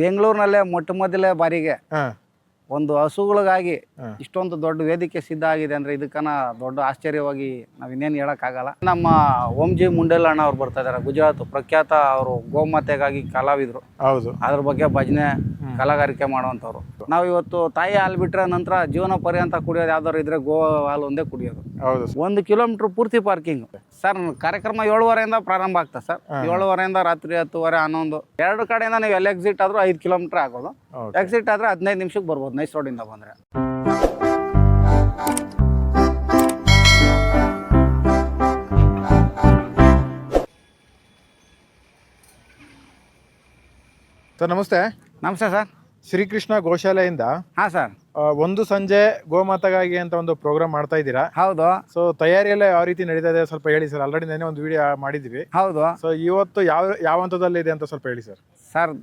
ಬೆಂಗಳೂರಿನಲ್ಲೇ ಮೊಟ್ಟ ಮೊದಲೇ ಬಾರಿಗೆ ಹಾ ಒಂದು ಹಸುಗಳಿಗಾಗಿ ಹಾ. ಇಷ್ಟೊಂದು ದೊಡ್ಡ ವೇದಿಕೆ ಸಿದ್ಧ ಆಗಿದೆ ಅಂದ್ರೆ ಇದಕ್ಕನ ದೊಡ್ಡ ಆಶ್ಚರ್ಯವಾಗಿ ನಾವು ಇನ್ನೇನು ಹೇಳೋಕ್ಕಾಗಲ್ಲ. ನಮ್ಮ ಓಂಜಿ ಮುಂಡೆಲ್ ಅಣ್ಣ ಅವ್ರು ಬರ್ತಾ ಇದ್ದಾರೆ, ಗುಜರಾತ್ ಪ್ರಖ್ಯಾತ ಅವರು ಗೋಮಾತೆಗಾಗಿ ಕಲಾವಿದರು. ಹೌದು. ಅದ್ರ ಬಗ್ಗೆ ಭಜನೆ ಕಲಾಗಾರಿಕೆ ಮಾಡುವಂಥವ್ರು. ನಾವು ಇವತ್ತು ತಾಯಿ ಹಾಲು ಬಿಟ್ರೆ ನಂತರ ಜೀವನ ಪರ್ಯಂತ ಕುಡಿಯೋದು ಯಾವ್ದಾದ್ರು ಇದ್ರೆ ಗೋ ಹಾಲು ಒಂದೇ ಕುಡಿಯೋದು. ಹೌದು. 1 ಕಿಲೋಮೀಟರ್ ಪೂರ್ತಿ ಪಾರ್ಕಿಂಗ್. ಸರ್ ಕಾರ್ಯಕ್ರಮ 7:30 ಪ್ರಾರಂಭ ಆಗ್ತದೆ ಸರ್. 7:30 ರಾತ್ರಿ 10:00, 11 ಎರಡು ಕಡೆಯಿಂದ ನೀವು ಎಲ್ಲಿ ಎಕ್ಸಿಟ್ ಆದ್ರೂ 5 ಕಿಲೋಮೀಟರ್ ಆಗೋದು. ಎಕ್ಸಿಟ್ ಆದ್ರೆ 15 ನಿಮಿಷಕ್ಕೆ ಬರ್ಬೋದು ನೈಸ್ ರೋಡಿಂದ ಬಂದ್ರೆ. ಸರ್ ನಮಸ್ತೆ. ನಮಸ್ತೆ ಸರ್. ಶ್ರೀಕೃಷ್ಣ ಗೋಶಾಲೆಯಿಂದ ಹಾಂ ಸರ್. ಒಂದು ಸಂಜೆ ಗೋಮಾತೆಗಾಗಿ ಅಂತ ಒಂದು ಪ್ರೋಗ್ರಾಮ್ ಮಾಡ್ತಾ ಇದ್ದೀರಾ? ಹೌದು. ಸೊ ತಯಾರಿ ಎಲ್ಲ ಯಾವ ರೀತಿ ನಡೀತಾ ಇದೆ ಸ್ವಲ್ಪ ಹೇಳಿ ಸರ್. ಆಲ್ರೆಡಿ ನೆನೆ ಒಂದು ವಿಡಿಯೋ ಮಾಡಿದ್ವಿ. ಹೌದು. ಸೊ ಇವತ್ತು ಯಾವ ಹಂತದಲ್ಲಿ ಇದೆ ಅಂತ ಸ್ವಲ್ಪ ಹೇಳಿ ಸರ್. ಸರ್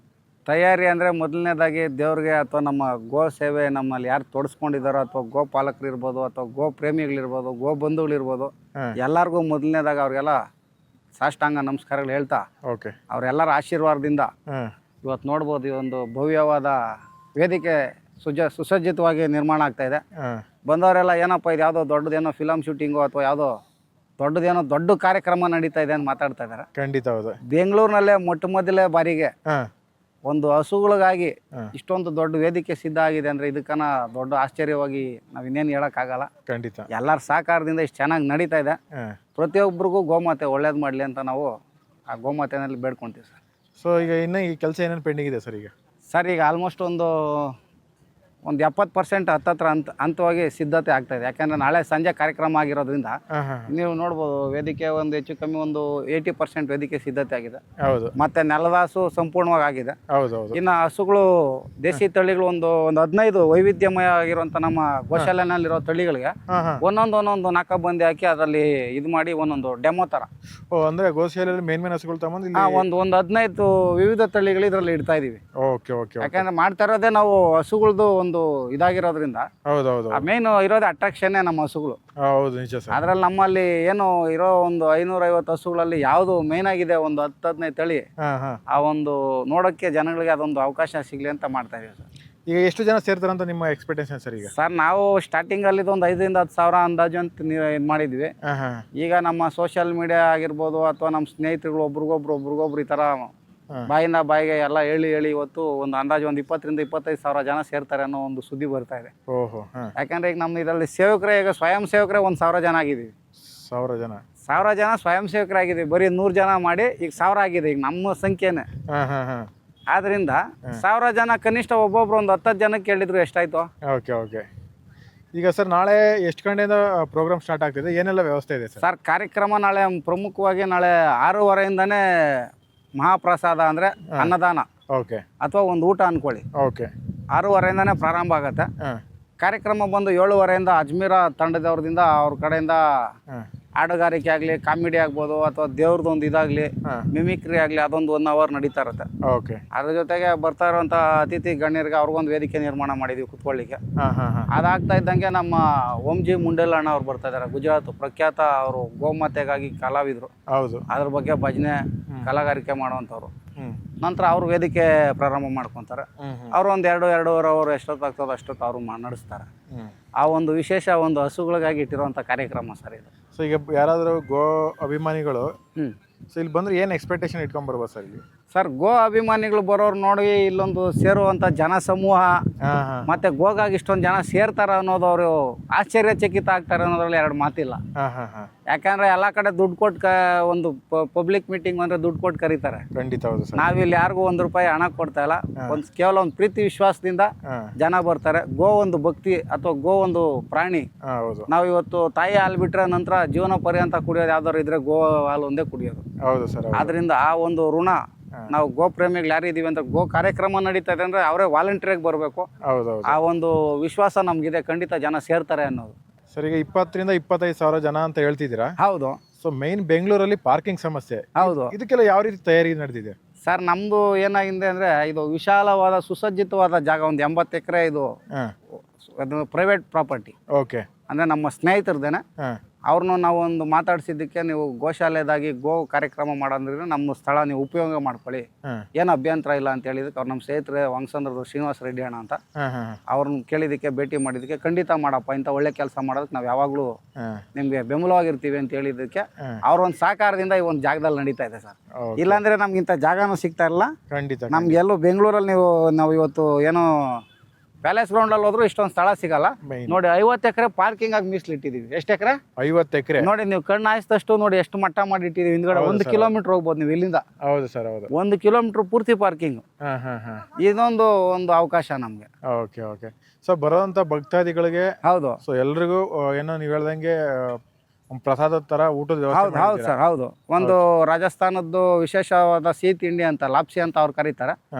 ತಯಾರಿ ಅಂದರೆ ಮೊದಲನೇದಾಗಿ ದೇವ್ರಿಗೆ ಅಥವಾ ನಮ್ಮ ಗೋ ಸೇವೆ ನಮ್ಮಲ್ಲಿ ಯಾರು ತೊಡಸ್ಕೊಂಡಿದ್ದಾರೋ ಅಥವಾ ಗೋ ಪಾಲಕರು ಇರ್ಬೋದು ಅಥವಾ ಗೋ ಪ್ರೇಮಿಗಳಿರ್ಬೋದು, ಗೋ ಬಂಧುಗಳಿರ್ಬೋದು, ಎಲ್ಲರಿಗೂ ಮೊದಲನೇದಾಗ ಅವ್ರಿಗೆಲ್ಲ ಸಾಷ್ಟಾಂಗ ನಮಸ್ಕಾರಗಳು ಹೇಳ್ತಾ ಓಕೆ ಅವರೆಲ್ಲರ ಆಶೀರ್ವಾದದಿಂದ ಇವತ್ತು ನೋಡ್ಬೋದು ಈ ಒಂದು ಭವ್ಯವಾದ ವೇದಿಕೆ ಸುಸಜ್ಜಿತವಾಗಿ ನಿರ್ಮಾಣ ಆಗ್ತಾ ಇದೆ. ಬಂದವರೆಲ್ಲ ಏನಪ್ಪ ಇದು ಯಾವುದೋ ದೊಡ್ಡದೇನೋ ಫಿಲಮ್ ಶೂಟಿಂಗು ಅಥವಾ ಯಾವುದೋ ದೊಡ್ಡ ಕಾರ್ಯಕ್ರಮ ನಡೀತಾ ಇದೆ ಅಂತ ಮಾತಾಡ್ತಾ ಇದ್ದಾರೆ. ಖಂಡಿತ ಹೌದು. ಬೆಂಗಳೂರಿನಲ್ಲೇ ಮೊಟ್ಟ ಮೊದಲೇ ಬಾರಿಗೆ ಒಂದು ಹಸುಗಳಿಗಾಗಿ ಇಷ್ಟೊಂದು ದೊಡ್ಡ ವೇದಿಕೆ ಸಿದ್ಧ ಆಗಿದೆ ಅಂದ್ರೆ ಇದಕ್ಕನ ದೊಡ್ಡ ಆಶ್ಚರ್ಯವಾಗಿ ನಾವು ಇನ್ನೇನು ಹೇಳೋಕ್ಕಾಗಲ್ಲ. ಖಂಡಿತ ಎಲ್ಲರ ಸಹಕಾರದಿಂದ ಇಷ್ಟು ಚೆನ್ನಾಗಿ ನಡೀತಾ ಇದೆ. ಪ್ರತಿಯೊಬ್ಬರಿಗೂ ಗೋಮಾತೆ ಒಳ್ಳೇದು ಮಾಡಲಿ ಅಂತ ನಾವು ಆ ಗೋಮಾತೆನಲ್ಲಿ ಬೇಡ್ಕೊತೀವಿ ಸರ್. ಸೊ ಈಗ ಇನ್ನು ಈ ಕೆಲಸ ಏನೇನು ಪೆಂಡಿಂಗ್ ಇದೆ ಸರ್? ಸರ್ ಈಗ ಆಲ್ಮೋಸ್ಟ್ ಒಂದು 70% ಹತ್ತತ್ರ ಹಂತವಾಗಿ ಸಿದ್ಧತೆ ಆಗ್ತಾ ಇದೆ. ಯಾಕಂದರೆ ನಾಳೆ ಸಂಜೆ ಕಾರ್ಯಕ್ರಮ ಆಗಿರೋದ್ರಿಂದ ನೀವು ನೋಡ್ಬೋದು ವೇದಿಕೆ ಒಂದು ಹೆಚ್ಚು ಕಮ್ಮಿ ಒಂದು 80% ವೇದಿಕೆ ಸಿದ್ಧತೆ ಆಗಿದೆ. ಹೌದು. ಮತ್ತೆ ನೆಲದಾಸು ಸಂಪೂರ್ಣವಾಗಿ ಆಗಿದೆ. ಹೌದು. ಇನ್ನು ಹಸುಗಳು ದೇಸಿ ತಳಿಗಳು ಒಂದು 15 ವೈವಿಧ್ಯಮಯ ಆಗಿರುವಂಥ ನಮ್ಮ ಗೋಶಾಲೆನಲ್ಲಿರೋ ತಳಿಗಳಿಗೆ ಒಂದೊಂದು ನಾಲ್ಕು ಬಂದಿ ಹಾಕಿ ಅದರಲ್ಲಿ ಇದು ಮಾಡಿ ಒಂದೊಂದು ಡೆಮೋ ಥರ. ಅಂದರೆ ಗೋಶಾಲೆಯಲ್ಲಿ ಮೇನ್ ಹಸುಗಳು ತಗೊಂಡು ಒಂದು 15 ವಿವಿಧ ತಳಿಗಳು ಇದರಲ್ಲಿ ಇಡ್ತಾ ಇದೀವಿ. Okay okay. ಯಾಕಂದ್ರೆ ಮಾಡ್ತಾ ಇರೋದೇ ನಾವು ಹಸುಗಳದ್ದು ಒಂದು ಇದಾಗಿರೋದ್ರಿಂದ. ಹೌದೌದು. ಮೇನ್ ಇರೋದೇ ಅಟ್ರಾಕ್ಷನ್ ನಮ್ಮ ಹಸುಗಳು. ಹೌದು ನಿಜ ಸರ್. ಅದ್ರಲ್ಲಿ ನಮ್ಮಲ್ಲಿ ಏನು ಇರೋ ಒಂದು 550 ಹಸುಗಳಲ್ಲಿ ಯಾವುದು ಮೇನ್ ಆಗಿದೆ ಒಂದು 10-15 ತಳಿ ಆ ಒಂದು ನೋಡೋಕ್ಕೆ ಜನಗಳಿಗೆ ಅದೊಂದು ಅವಕಾಶ ಸಿಗ್ಲಿ ಅಂತ ಮಾಡ್ತಾ ಇದೀವಿ ಸರ್. ಈಗ ಎಷ್ಟು ಜನ ಸೇರ್ತಾರಂತ ನಿಮ್ಮ ಎಕ್ಸ್ಪೆಕ್ಟೇಷನ್ ಸರ್? ಈಗ ಸರ್ ನಾವು ಸ್ಟಾರ್ಟಿಂಗ್ ಅಲ್ಲಿ ಒಂದು 5,000-10,000 ಸಾವಿರ ಅಂದಾಜು ಅಂತ ಇದು ಮಾಡಿದ್ವಿ. ಈಗ ನಮ್ಮ ಸೋಷಿಯಲ್ ಮೀಡಿಯಾ ಆಗಿರ್ಬೋದು ಅಥವಾ ನಮ್ಮ ಸ್ನೇಹಿತರುಗಳು ಒಬ್ರಿಗೊಬ್ರು ಈ ತರ ಬಾಯಿಂದ ಬಾಯಿಗೆ ಎಲ್ಲ ಹೇಳಿ ಇವತ್ತು ಒಂದು ಅಂದಾಜು ಒಂದು 20,000-25,000 ಸಾವಿರ ಜನ ಸೇರ್ತಾರೆ ಅನ್ನೋ ಒಂದು ಸುದ್ದಿ ಬರ್ತಾ ಇದೆ. ಯಾಕಂದ್ರೆ ಈಗ ನಮ್ಮ ಇದರಲ್ಲಿ ಸೇವಕರೇ ಈಗ ಸ್ವಯಂ ಸೇವಕರೇ 1,000 ಜನ ಆಗಿದ್ದೀವಿ. 1,000 ಜನ ಸ್ವಯಂ ಸೇವಕರಾಗಿದ್ದೀವಿ. ಬರೀ 100 ಜನ ಮಾಡಿ ಈಗ 1,000 ಆಗಿದೆ ಈಗ ನಮ್ಮ ಸಂಖ್ಯೆನೇ. ಆದ್ರಿಂದ 1,000 ಜನ ಕನಿಷ್ಠ ಒಬ್ಬೊಬ್ರು ಒಂದು 10 ಜನಕ್ಕೆ ಕೇಳಿದ್ರು ಎಷ್ಟಾಯ್ತು? Okay okay. ಈಗ ಸರ್ ನಾಳೆ ಎಷ್ಟು ಗಂಟೆಯಿಂದ ಪ್ರೋಗ್ರಾಮ್ ಸ್ಟಾರ್ಟ್ ಆಗ್ತಿದೆ? ಏನೆಲ್ಲ ವ್ಯವಸ್ಥೆ ಇದೆ ಸರ್? ಕಾರ್ಯಕ್ರಮ ನಾಳೆ ಪ್ರಮುಖವಾಗಿ ನಾಳೆ 6:30ಇಂದಾನೇ ಮಹಾಪ್ರಸಾದ ಅಂದ್ರೆ ಅನ್ನದಾನ ಅಥವಾ ಒಂದು ಊಟ ಅನ್ಕೊಳ್ಳಿ. 6:30ಇಂದಾನೇ ಪ್ರಾರಂಭ ಆಗತ್ತೆ. ಕಾರ್ಯಕ್ರಮ ಬಂದು 7:30ಇಂದ ಅಜ್ಮೀರ ತಂಡದವ್ರದಿಂದ ಅವ್ರ ಕಡೆಯಿಂದ ಹಾಡುಗಾರಿಕೆ ಆಗಲಿ, ಕಾಮಿಡಿ ಆಗ್ಬೋದು ಅಥವಾ ದೇವ್ರದ್ದು ಒಂದು ಇದಾಗಲಿ, ಮಿಮಿಕ್ರಿ ಆಗಲಿ, ಅದೊಂದು 1 ಅವರ್ ನಡೀತಾ ಇರುತ್ತೆ. ಅದ್ರ ಜೊತೆಗೆ ಬರ್ತಾ ಇರುವಂಥ ಅತಿಥಿ ಗಣ್ಯರಿಗೆ ಅವ್ರಿಗೊಂದು ವೇದಿಕೆ ನಿರ್ಮಾಣ ಮಾಡಿದ್ವಿ ಕುತ್ಕೊಳ್ಳಿಕ್ಕೆ. ಅದಾಗ್ತಾ ಇದ್ದಂಗೆ ನಮ್ಮ ಓಂಜಿ ಮುಂಡೆಲ್ ಅಣ್ಣ ಅವ್ರು ಬರ್ತಾ ಇದ್ದಾರೆ, ಗುಜರಾತ್ ಪ್ರಖ್ಯಾತ ಅವರು ಗೋಮಾತೆಗಾಗಿ ಕಲಾವಿದರು. ಅದ್ರ ಬಗ್ಗೆ ಭಜನೆ ಕಲಾಗಾರಿಕೆ ಮಾಡುವಂಥವ್ರು. ನಂತರ ಅವರು ವೇದಿಕೆ ಪ್ರಾರಂಭ ಮಾಡ್ಕೊತಾರೆ. ಅವರು ಒಂದು 2-2.5 ಅವರ್ ಎಷ್ಟೊತ್ತಾಗ್ತದೋ ಅಷ್ಟೊತ್ತು ಅವರು ನಡೆಸ್ತಾರೆ. ಆ ಒಂದು ವಿಶೇಷ ಒಂದು ಹಸುಗಳಿಗಾಗಿ ಇಟ್ಟಿರುವಂಥ ಕಾರ್ಯಕ್ರಮ ಸರ್ ಇದು. ಸೊ ಈಗ ಯಾರಾದರೂ ಗೋ ಅಭಿಮಾನಿಗಳು ಸೊ ಇಲ್ಲಿ ಬಂದ್ರೆ ಏನು ಎಕ್ಸ್ಪೆಕ್ಟೇಷನ್ ಇಟ್ಕೊಂಡ್ ಬರ್ಬೋದು ಸರ್ ಇಲ್ಲಿ? ಸರ್ ಗೋ ಅಭಿಮಾನಿಗಳು ಬರೋರು ನೋಡಿ ಇಲ್ಲೊಂದು ಸೇರುವಂಥ ಜನ ಸಮೂಹ ಮತ್ತೆ ಗೋಗಾಗಿ ಇಷ್ಟೊಂದು ಜನ ಸೇರ್ತಾರ ಅನ್ನೋದು ಅವರು ಆಶ್ಚರ್ಯಚಕಿತ ಆಗ್ತಾರೆ ಅನ್ನೋದ್ರಲ್ಲಿ 2 ಮಾತಿಲ್ಲ. ಯಾಕಂದ್ರೆ ಎಲ್ಲ ಕಡೆ ದುಡ್ಡು ಕೊಟ್ಟು ಒಂದು ಪಬ್ಲಿಕ್ ಮೀಟಿಂಗ್ ಅಂದ್ರೆ ದುಡ್ಡು ಕೊಟ್ಟು ಕರೀತಾರೆ. ಖಂಡಿತ ಹೌದು ಸರ್. ನಾವಿಲ್ಲಿ ಯಾರಿಗೂ 1 ರೂಪಾಯಿ ಹಣ ಕೊಡ್ತಾ ಇಲ್ಲ. ಕೇವಲ ಒಂದು ಪ್ರೀತಿ ವಿಶ್ವಾಸದಿಂದ ಜನ ಬರ್ತಾರೆ. ಗೋ ಒಂದು ಭಕ್ತಿ ಅಥವಾ ಗೋ ಒಂದು ಪ್ರಾಣಿ. ನಾವು ಇವತ್ತು ತಾಯಿ ಹಾಲು ಬಿಟ್ರೆ ನಂತರ ಜೀವನ ಪರ್ಯಂತ ಕುಡಿಯೋದು ಯಾವ್ದಾರು ಇದ್ರೆ ಗೋ ಹಾಲು ಒಂದೇ ಕುಡಿಯೋದು. ಆದ್ರಿಂದ ಆ ಒಂದು ಋಣ ನಾವು ಗೋ ಪ್ರೇಮಿಗಳು ಯಾರು ಇದೀವಿ ಅಂತ ಗೋ ಕಾರ್ಯಕ್ರಮ ನಡೀತಾ ಇದೆ ಅಂದ್ರೆ ಅವರೇ ವಾಲಂಟಿಯರ್ಗೆ ಬರಬೇಕು. ಆ ಒಂದು ವಿಶ್ವಾಸ ನಮ್ಗಿದೆ. ಖಂಡಿತ ಜನ ಸೇರ್ತಾರೆ ಅನ್ನೋದು. ಸರ್ ಈಗ 20,000-25,000 ಸಾವಿರ ಜನ ಅಂತ ಹೇಳ್ತಿದ್ದೀರಾ? ಹೌದು. ಸೊ ಮೈನ್ ಬೆಂಗಳೂರಲ್ಲಿ ಪಾರ್ಕಿಂಗ್ ಸಮಸ್ಯೆ. ಹೌದು. ಇದಕ್ಕೆಲ್ಲ ಯಾವ ರೀತಿ ತಯಾರಿ ನಡೆದಿದೆ ಸರ್? ನಮ್ದು ಏನಾಗಿದೆ ಅಂದ್ರೆ ಇದು ವಿಶಾಲವಾದ ಸುಸಜ್ಜಿತವಾದ ಜಾಗ, ಒಂದು 80 ಎಕರೆ ಇದು ಪ್ರೈವೇಟ್ ಪ್ರಾಪರ್ಟಿ. ಓಕೆ. ಅಂದ್ರೆ ನಮ್ಮ ಸ್ನೇಹಿತರದೇನೆ. ಅವ್ರನ್ನೂ ನಾವು ಒಂದು ಮಾತಾಡಿಸಿದ್ದಕ್ಕೆ ನೀವು ಗೋಶಾಲೆದಾಗಿ ಗೋ ಕಾರ್ಯಕ್ರಮ ಮಾಡೋಂದ್ರೆ ನಮ್ಮ ಸ್ಥಳ ನೀವು ಉಪಯೋಗ ಮಾಡ್ಕೊಳ್ಳಿ, ಏನು ಅಭ್ಯಂತರ ಇಲ್ಲ ಅಂತ ಹೇಳಿದಕ್ಕೆ ಅವ್ರು ನಮ್ಮ ಸ್ನೇಹಿತರೆ ವಂಗಸಂದ್ರದ್ದು ಶ್ರೀನಿವಾಸ ರೆಡ್ಡಿ ಅಣ್ಣ ಅಂತ ಅವ್ರನ್ನ ಕೇಳಿದ್ದಕ್ಕೆ ಭೇಟಿ ಮಾಡಿದ್ದಕ್ಕೆ ಖಂಡಿತ ಮಾಡಪ್ಪ, ಇಂಥ ಒಳ್ಳೆ ಕೆಲಸ ಮಾಡೋದಕ್ಕೆ ನಾವು ಯಾವಾಗಲೂ ನಿಮಗೆ ಬೆಂಬಲವಾಗಿರ್ತೀವಿ ಅಂತ ಹೇಳಿದ್ದಕ್ಕೆ ಅವ್ರ ಒಂದು ಸಹಕಾರದಿಂದ ಈ ಒಂದು ಜಾಗದಲ್ಲಿ ನಡೀತಾ ಇದೆ ಸರ್. ಇಲ್ಲಾಂದರೆ ನಮ್ಗೆ ಇಂಥ ಜಾಗನೂ ಸಿಗ್ತಾ ಇಲ್ಲ. ಖಂಡಿತ ನಮ್ಗೆ ಎಲ್ಲೂ ಬೆಂಗಳೂರಲ್ಲಿ ನಾವು ಇವತ್ತು ಏನೋ ಪ್ಯಾಲೇಸ್ ಗ್ರೌಂಡಲ್ಲಿ ಹೋದ್ರು ಇಷ್ಟೊಂದು ಸ್ಥಳ ಸಿಗಲ್ಲ ನೋಡಿ. 50 ಎಕರೆ ಪಾರ್ಕಿಂಗ್ ಆಗಿ ಮೀಸಲಿಟ್ಟಿದ್ದೀವಿ. ಎಷ್ಟು ಎಕರೆ? 50 ಎಕರೆ ನೋಡಿ. ನೀವು ಕಣ್ಣು ಹಾಯಿಸಿದಷ್ಟು ನೋಡಿ ಎಷ್ಟು ಮಟ್ಟ ಮಾಡಿ ಇಟ್ಟಿದ್ದೀವಿ. ಹಿಂದ್ಗಡೆ 1 ಕಿಲೋಮೀಟರ್ ಹೋಗ್ಬೋದು ನೀವು ಇಲ್ಲಿಂದ. ಹೌದು ಸರ್, ಹೌದು. 1 ಕಿಲೋಮೀಟರ್ ಪೂರ್ತಿ ಪಾರ್ಕಿಂಗ್. ಇದೊಂದು ಒಂದು ಅವಕಾಶ ನಮಗೆ. Okay okay. ಸೊ ಬರೋಂಥ ಭಕ್ತಾದಿಗಳಿಗೆ ಹೌದು. ಸೊ ಎಲ್ರಿಗೂ ಏನೋ ನೀವು ಹೇಳ್ದಂಗೆ ಪ್ರಸಾದದ ತರ ಊಟದ ವ್ಯವಸ್ಥೆ. ಹೌದು ಸರ್, ಹೌದು. ಒಂದು ರಾಜಸ್ಥಾನದ್ದು ವಿಶೇಷವಾದ ಸಿಹಿ ತಿಂಡಿ ಅಂತ ಲಾಪ್ಸಿ ಅಂತ ಅವ್ರು ಕರೀತಾರೆ.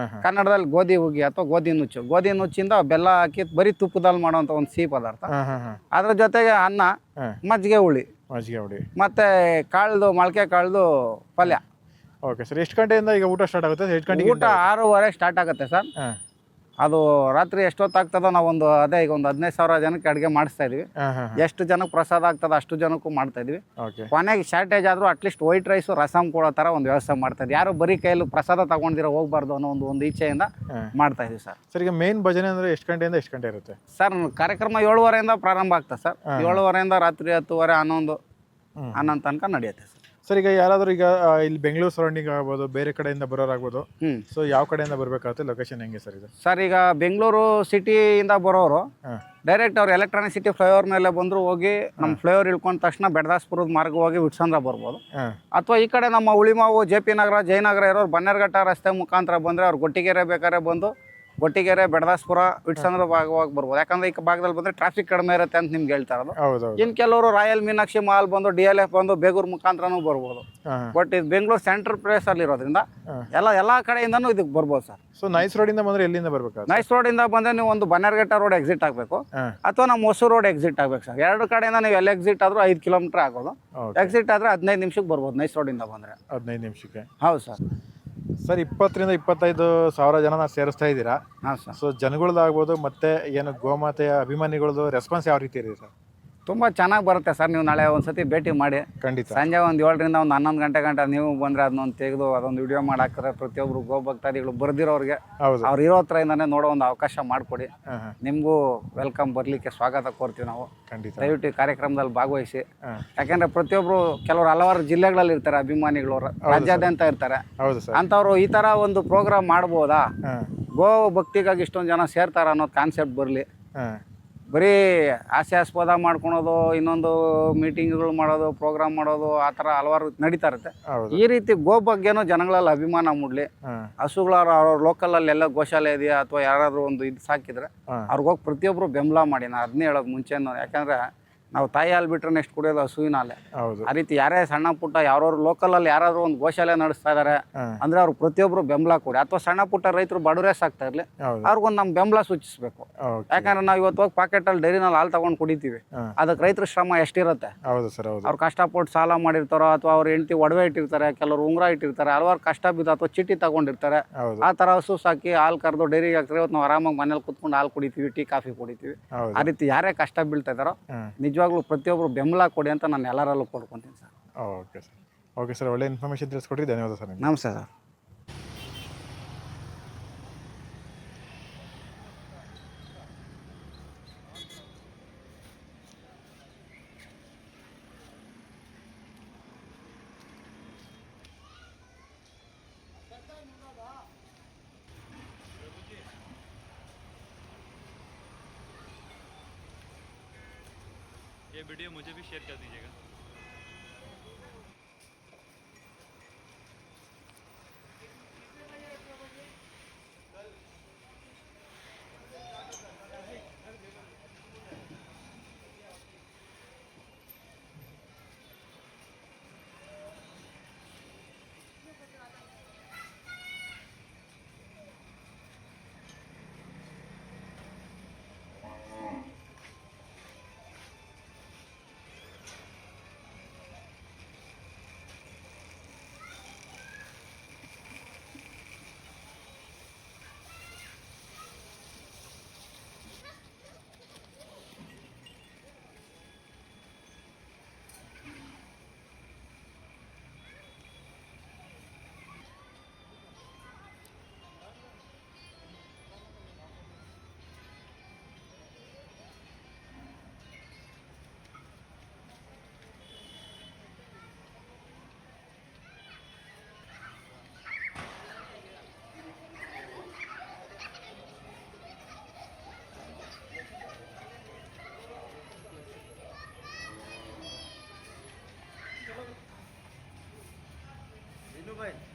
ಕನ್ನಡದಲ್ಲಿ ಗೋಧಿ ಹುಗ್ಗಿ ಅಥವಾ ಗೋಧಿ ನುಚ್ಚು. ಗೋಧಿ ನುಚ್ಚಿಂದ ಬೆಲ್ಲ ಹಾಕಿ ಬರೀ ತುಪ್ಪದಲ್ಲಿ ಮಾಡುವಂತ ಒಂದು ಸಿಹಿ ಪದಾರ್ಥ. ಅದ್ರ ಜೊತೆಗೆ ಅನ್ನ, ಮಜ್ಜಿಗೆ ಹುಳಿ ಮತ್ತೆ ಕಾಳ್ದು ಮೊಳಕೆ ಕಾಳ್ದು ಪಲ್ಯ. Okay sir. ಎಷ್ಟು ಗಂಟೆಯಿಂದ ಈಗ ಊಟ ಸ್ಟಾರ್ಟ್ ಆಗುತ್ತೆ? ಎಷ್ಟು ಗಂಟೆಗೆ? ಊಟ 6:30 ಸ್ಟಾರ್ಟ್ ಆಗುತ್ತೆ ಸರ್. ಅದು ರಾತ್ರಿ ಎಷ್ಟೊತ್ತಾಗ್ತದೋ ನಾವೊಂದು ಈಗ ಒಂದು 15,000 ಜನಕ್ಕೆ ಅಡುಗೆ ಮಾಡಿಸ್ತಾ ಇದೀವಿ. ಎಷ್ಟು ಜನಕ್ಕೆ ಪ್ರಸಾದ ಆಗ್ತದ ಅಷ್ಟು ಜನಕ್ಕೂ ಮಾಡ್ತಾ ಇದೀವಿ. ಕೊನೆಗೆ ಶಾರ್ಟೇಜ್ ಆದ್ರೂ ಅಟ್ಲೀಸ್ಟ್ ವೈಟ್ ರೈಸ್ ರಸಮ್ ಕೊಡೋ ತರ ಒಂದು ವ್ಯವಸ್ಥೆ ಮಾಡ್ತಾ ಇದ್ದೀವಿ. ಯಾರು ಬರೀ ಕೈಯಲ್ಲಿ ಪ್ರಸಾದ ತಗೊಂಡಿರೋ ಹೋಗ್ಬಾರ್ದು ಅನ್ನೋ ಒಂದು ಇಚ್ಛೆಯಿಂದ ಮಾಡ್ತಾ ಇದೀವಿ ಸರ್. ಸರ್, ಈಗ ಮೇನ್ ಭಜನೆ ಅಂದ್ರೆ ಎಷ್ಟು ಗಂಟೆಯಿಂದ ಎಷ್ಟು ಗಂಟೆ ಇರುತ್ತೆ ಸರ್? ಕಾರ್ಯಕ್ರಮ 7:30 ಪ್ರಾರಂಭ ಆಗ್ತದೆ ಸರ್. 7:30 ರಾತ್ರಿ 10:30, 11 ತನಕ ನಡೆಯುತ್ತೆ ಸರ್. ಸರ್, ಈಗ ಯಾರಾದರೂ ಈಗ ಇಲ್ಲಿ ಬೆಂಗಳೂರು ಸರೌಂಡಿಂಗ್ ಆಗ್ಬೋದು, ಬೇರೆ ಕಡೆಯಿಂದ ಬರೋರಾಗ್ಬೋದು, ಸೊ ಯಾವ ಕಡೆಯಿಂದ ಬರಬೇಕಾಗುತ್ತೆ? ಲೊಕೇಶನ್ ಹೆಂಗೆ ಸರ್ ಇದು? ಸರ್, ಈಗ ಬೆಂಗಳೂರು ಸಿಟಿಯಿಂದ ಬರೋರು ಡೈರೆಕ್ಟ್ ಅವ್ರು ಎಲೆಕ್ಟ್ರಾನಿಕ್ ಸಿಟಿ ಫ್ಲೈಓವರ್ ಮೇಲೆ ಬಂದರೂ ಹೋಗಿ ನಮ್ಮ ಫ್ಲೈಓವರ್ ಇಳ್ಕೊಂಡ ತಕ್ಷಣ ಬೆಡದಾಸ್ಪುರದ ಮಾರ್ಗ ಹೋಗಿ ವಿಟ್ಸಂದ್ರ ಬರ್ಬೋದು. ಅಥವಾ ಈ ಕಡೆ ನಮ್ಮ ಉಳಿಮಾವು, JP ನಗರ, ಜಯನಗರ ಇರೋರು ಬನ್ನೇರ್ಘಟ್ಟ ರಸ್ತೆ ಮುಖಾಂತರ ಬಂದರೆ ಅವ್ರು ಗೊಟ್ಟಿಗೆರೆ ಬೇಕಾದ್ರೆ ಬಂದು ಗೊಟ್ಟಿಗೆರೆ, ಬೆಡದಾಸ್ಪುರ, ವಿಟ್ಸಂದ್ರ ಭಾಗವಾಗಿ ಬರ್ಬೋದು. ಯಾಕಂದ್ರೆ ಈ ಭಾಗದಲ್ಲಿ ಬಂದರೆ ಟ್ರಾಫಿಕ್ ಕಡಿಮೆ ಇರುತ್ತೆ ಅಂತ ನಿಮ್ಗೆ ಹೇಳ್ತಾ ಇರೋದು. ಇನ್ನು ಕೆಲವರು ರಾಯಲ್ ಮೀನಾಕ್ಷಿ ಮಾಲ್ ಬಂದು DLF ಬಂದು ಬೇಗೂರು ಮುಖಾಂತರನೂ ಬರ್ಬೋದು. ಬಟ್ ಇದು ಬೆಂಗಳೂರು ಸೆಂಟ್ರಲ್ ಪ್ಲೇಸ್ ಅಲ್ಲಿ ಇರೋದ್ರಿಂದ ಎಲ್ಲ ಕಡೆಯಿಂದನೂ ಇದಕ್ಕೆ ಬರ್ಬೋದು ಸರ್. ಸೊ ನೈಸ್ ರೋಡಿಂದ ಬಂದರೆ ಎಲ್ಲಿಂದ ಬರಬೇಕು? ನೈಸ್ ರೋಡಿಂದ ಬಂದರೆ ನೀವು ಒಂದು ಬನ್ನೇರ್ಘಟ್ಟ ರೋಡ್ ಎಕ್ಸಿಟ್ ಆಗಬೇಕು ಅಥವಾ ನಮ್ಮ ಹೊಸೂರು ರೋಡ್ ಎಕ್ಸಿಟ್ ಆಗಬೇಕು ಸರ್. ಎರಡು ಕಡೆಯಿಂದ ನೀವು ಎಲ್ಲ ಎಕ್ಸಿಟ್ ಆದರೂ 5 ಕಿಲೋಮೀಟರ್ ಆಗೋದು. ಎಕ್ಸಿಟ್ ಆದರೆ 15 ನಿಮಿಷಕ್ಕೆ ಬರ್ಬೋದು ನೈಸ್ ರೋಡಿಂದ ಬಂದರೆ. 15 ನಿಮಿಷಕ್ಕೆ? ಹೌದು ಸರ್. ಸರ್, 20,000 ರಿಂದ 25,000 ಜನ ಸೇರಿಸ್ತಾ ಇದ್ದೀರಾ. ಹಾಂ ಸರ್. ಸೊ ಜನಗಳದ್ದಾಗ್ಬೋದು ಮತ್ತು ಏನು ಗೋಮಾತೆಯ ಅಭಿಮಾನಿಗಳದ್ದು ರೆಸ್ಪಾನ್ಸ್ ಯಾವ ರೀತಿ ಇದೆ ಸರ್? ತುಂಬ ಚೆನ್ನಾಗಿ ಬರುತ್ತೆ ಸರ್. ನೀವು ನಾಳೆ ಒಂದ್ಸತಿ ಭೇಟಿ ಮಾಡಿ. ಖಂಡಿತ. ಸಂಜೆ ಒಂದು 7ರಿಂದ ಒಂದು 11 ಗಂಟೆ ನೀವು ಬಂದರೆ ಅದನ್ನೊಂದು ತೆಗೆದು ಅದೊಂದು ವಿಡಿಯೋ ಮಾಡಾಕ್ತಾರೆ. ಪ್ರತಿಯೊಬ್ಬರು ಗೋಭಕ್ತಾದಿಗಳು ಬರ್ದಿರೋರಿಗೆ ಅವ್ರು ಇರೋ ಹತ್ರದಿಂದನೇ ನೋಡೋ ಒಂದು ಅವಕಾಶ ಮಾಡಿಕೊಡಿ. ನಿಮಗೂ ವೆಲ್ಕಮ್, ಬರಲಿಕ್ಕೆ ಸ್ವಾಗತ ಕೋರ್ತೀವಿ ನಾವು. ಖಂಡಿತ. ದಯವಿಟ್ಟು ಈ ಕಾರ್ಯಕ್ರಮದಲ್ಲಿ ಭಾಗವಹಿಸಿ. ಯಾಕೆಂದರೆ ಪ್ರತಿಯೊಬ್ಬರು ಕೆಲವರು ಹಲವಾರು ಜಿಲ್ಲೆಗಳಲ್ಲಿ ಇರ್ತಾರೆ, ಅಭಿಮಾನಿಗಳು ರಾಜ್ಯಾದ್ಯಂತ ಇರ್ತಾರೆ. ಅಂಥವ್ರು ಈ ಥರ ಒಂದು ಪ್ರೋಗ್ರಾಮ್ ಮಾಡ್ಬೋದಾ, ಗೋ ಭಕ್ತಿಗಾಗಿ ಇಷ್ಟೊಂದು ಜನ ಸೇರ್ತಾರ ಅನ್ನೋದು ಕಾನ್ಸೆಪ್ಟ್ ಬರಲಿ. ಬರೀ ಹಾಸ್ಯಾಸ್ಪದ ಮಾಡ್ಕೊಳೋದು, ಇನ್ನೊಂದು ಮೀಟಿಂಗ್ಗಳು ಮಾಡೋದು, ಪ್ರೋಗ್ರಾಮ್ ಮಾಡೋದು, ಆ ಥರ ಹಲವಾರು ನಡೀತಾ ಇರುತ್ತೆ. ಈ ರೀತಿ ಗೋ ಬಗ್ಗೆನೂ ಜನಗಳಲ್ಲಿ ಅಭಿಮಾನ ಮೂಡಲಿ. ಹಸುಗಳ ಅವ್ರ ಲೋಕಲಲ್ಲಿ ಎಲ್ಲ ಗೋಶಾಲೆ ಇದೆಯಾ ಅಥವಾ ಯಾರಾದರೂ ಒಂದು ಇದು ಸಾಕಿದ್ರೆ ಅವ್ರಿಗೋಗಿ ಪ್ರತಿಯೊಬ್ಬರು ಬೆಂಬಲ ಮಾಡಿ. ನಾನು ಅದನ್ನೇ ಹೇಳೋದು ಮುಂಚೆನೂ. ಯಾಕಂದರೆ ನಾವು ತಾಯಿ ಹಾಲು ಬಿಟ್ಟರೆ ನೆಕ್ಸ್ಟ್ ಕುಡಿಯೋದು ಹಸುವಿನ ಹಾಲೆ. ಆ ರೀತಿ ಯಾರೇ ಸಣ್ಣ ಪುಟ್ಟ ಯಾವ್ಯಾರು ಲೋಕಲಲ್ಲಿ ಯಾರಾದರೂ ಒಂದು ಗೋಶಾಲೆ ನಡೆಸ್ತಾ ಇದ್ದಾರೆ ಅಂದರೆ ಅವ್ರು ಪ್ರತಿಯೊಬ್ಬರು ಬೆಂಬಲ ಕೊಡಿ. ಅಥವಾ ಸಣ್ಣ ಪುಟ್ಟ ರೈತರು ಬಡವರೇ ಸಾಕ್ತಾ ಇರಲಿ, ಅವ್ರಿಗೊಂದು ನಮ್ಮ ಬೆಂಬಲ ಸೂಚಿಸಬೇಕು. ಯಾಕಂದ್ರೆ ನಾವು ಇವತ್ತು ಹೋಗಿ ಪಾಕೆಟಲ್ಲಿ ಡೈರಿನಲ್ಲಿ ಹಾಲು ತಗೊಂಡು ಕುಡಿತೀವಿ, ಅದಕ್ಕೆ ರೈತರ ಶ್ರಮ ಎಷ್ಟಿರುತ್ತೆ. ಅವ್ರು ಕಷ್ಟಪಟ್ಟು ಸಾಲ ಮಾಡಿರ್ತಾರೋ ಅಥವಾ ಅವ್ರ ಹೆಂಡತಿ ಒಡವೆ ಇಟ್ಟಿರ್ತಾರೆ, ಕೆಲವರು ಉಂಗುರ ಇಟ್ಟಿರ್ತಾರೆ, ಹಲವಾರು ಕಷ್ಟ ಬಿದ್ದು ಅಥವಾ ಚೀಟಿ ತಗೊಂಡಿರ್ತಾರೆ. ಆ ಥರ ಹಸು ಸಾಕಿ ಹಾಲು ಕರೆದು ಡೈರಿಗೆ ಹಾಕ್ತಾರೆ. ಇವತ್ತು ನಾವು ಆರಾಮಾಗಿ ಮನೇಲಿ ಕುತ್ಕೊಂಡು ಹಾಲು ಕುಡಿತೀವಿ, ಟೀ ಕಾಫಿ ಕುಡಿತೀವಿ. ಆ ರೀತಿ ಯಾರೇ ಕಷ್ಟ ಬೀಳ್ತಾ ಇದ್ದಾರೋ ನಿಜವಾಗ್ಲೂ ಪ್ರತಿಯೊಬ್ಬರು ಬೆಂಬಲ ಕೊಡಿ ಅಂತ ನಾನು ಎಲ್ಲರಲ್ಲೂ ಕೊಡ್ಕೊತೀನಿ sir. Okay sir. Okay sir, ಒಳ್ಳೆ ಇನ್ಫಾರ್ಮೇಷನ್ ತಿಳಿಸ್ಕೊಟ್ರಿ. ಧನ್ಯವಾದ ಸರ್. ನಮಸ್ತೆ ಸರ್. ये वीडियो मुझे भी शेयर कर दीजिएगा। ವಿಷ್ಣುಭಾಯ್